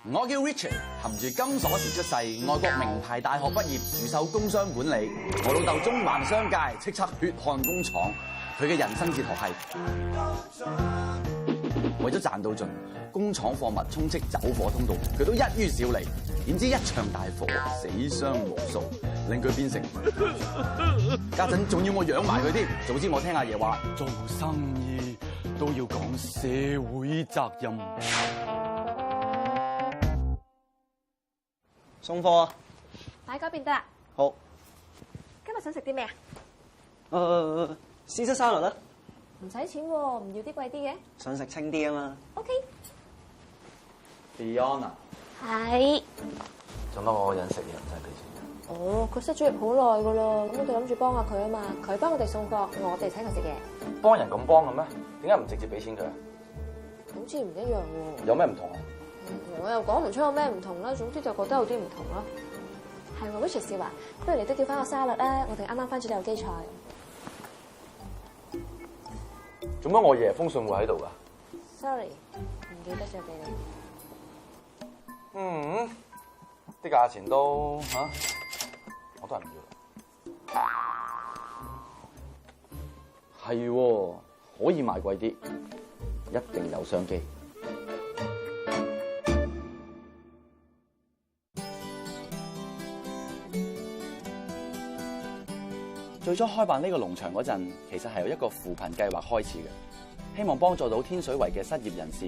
我叫 Richard， 含住金鎖匙出世，外國名牌大學畢業，主修工商管理。我老豆中環商界，叱咤血汗工廠。佢嘅人生哲學係為咗賺到盡，工廠貨物充斥走火通道，佢都一於少理。點知一場大火，死傷無數，令佢變成家陣仲要我養埋佢添。早知我聽阿爺話，做生意都要講社會責任。送貨啊！喺嗰邊得啦。好。今日想食啲咩啊？西式沙律啦。唔使錢喎，唔要啲貴啲嘅。想食清啲啊嘛。OK。Beyond 啊？係。做乜我個人食嘢唔使俾錢？哦，佢失咗業好耐噶啦，咁我哋諗住幫下佢啊嘛。佢幫我哋送貨，我哋請佢食嘢。幫人咁幫嘅咩？點解唔直接俾錢佢啊？好似唔一樣喎。有咩唔同啊？我又講唔出有咩唔同啦，總之就覺得有啲唔同啦。係喎 ，Richard 少華，不如你都叫翻個沙律啦，我哋啱啱翻咗有機菜。做乜我爺封信會喺度㗎 ？Sorry，唔記得咗俾你。啲價錢都我都係唔要啦。係喎，可以賣貴啲，一定有商機。最初開辦呢個農場嗰陣，其實係由一個扶貧計劃開始嘅，希望幫助到天水圍嘅失業人士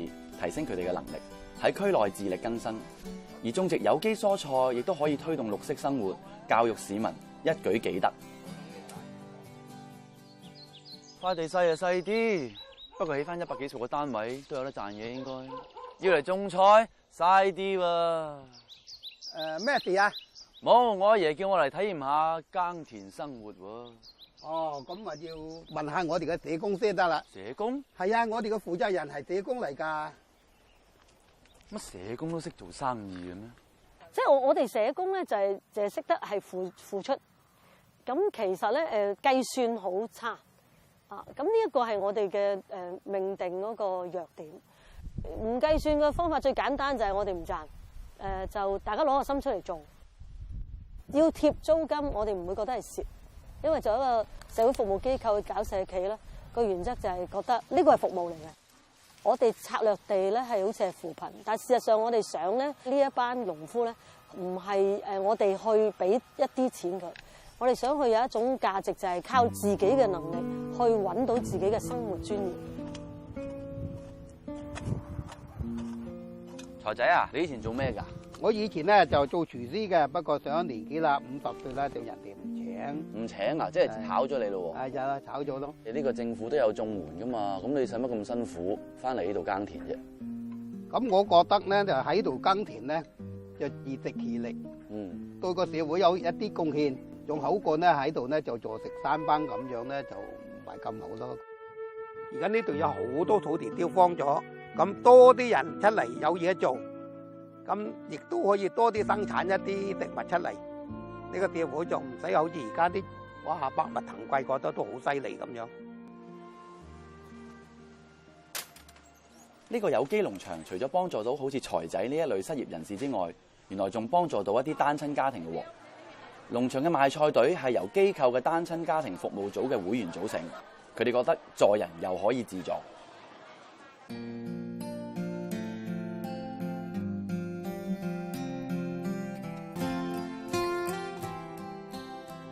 提升佢哋嘅能力，喺區內自力更生。而種植有機蔬菜亦都可以推動綠色生活，教育市民，一舉幾得。塊地細就細啲，不過起翻100幾十個單位都有得賺嘅應該。要嚟種菜嘥啲喎。咩事啊？冇，我阿爺叫我嚟體驗下耕田生活喎。哦，咁啊要問下我哋嘅社工先得啦。社工？係啊，我哋嘅負責人係社工嚟㗎。乜社工都識做生意嘅咩？即係我哋社工咧就係識得係付出。咁其實咧計算好差啊！咁呢一個係我哋嘅命定嗰個弱點。唔計算嘅方法最簡單就係我哋唔賺，就大家攞個心出嚟做。要貼租金，我哋唔會覺得係蝕，因為做一個社會服務機構去搞社企咧，個原則就係覺得呢個係服務嚟嘅。我哋策略地咧係好似係扶貧，但事實上我哋想咧呢一班農夫咧唔係我哋去俾一啲錢佢，我哋想佢有一種價值，就係靠自己嘅能力去揾到自己嘅生活專業。財仔啊，你以前做咩㗎？我以前咧就做廚師嘅，不過上咗年紀啦，50歲啦，就人哋唔請。唔請啊，即係炒咗你咯喎。係啊，炒咗咯。你呢個政府都有綜援㗎嘛，咁你使乜咁辛苦翻嚟呢度耕田啫？咁我覺得咧就喺度耕田咧就自食其力，對個社會有一啲貢獻，仲好過咧喺度咧就坐食山崩咁樣咧就唔係咁好咯。而家呢度有好多土地丟荒咗，咁多啲人出嚟有嘢做。咁亦都可以多啲生產一啲食物出嚟，呢個社會就唔使好似而家啲哇百物騰貴，覺得都好犀利咁樣。呢個有機農場除咗幫助到好似財仔呢一類失業人士之外，原來仲幫助到一啲單親家庭嘅喎。農場嘅賣菜隊係由機構嘅單親家庭服務組嘅會員組成，佢哋覺得助人又可以自助。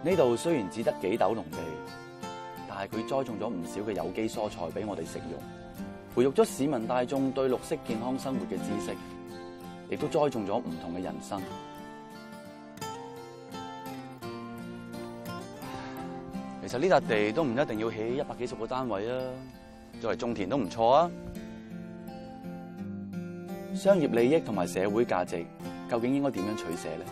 呢度雖然只得幾斗農地，但係佢栽種咗唔少嘅有機蔬菜俾我哋食用，培育咗市民大眾對綠色健康生活嘅知識，亦都栽種咗唔同嘅人生。其實呢笪地都唔一定要起100幾十個單位啊，作為種田都唔錯啊。商業利益同埋社會價值，究竟應該點樣取捨呢？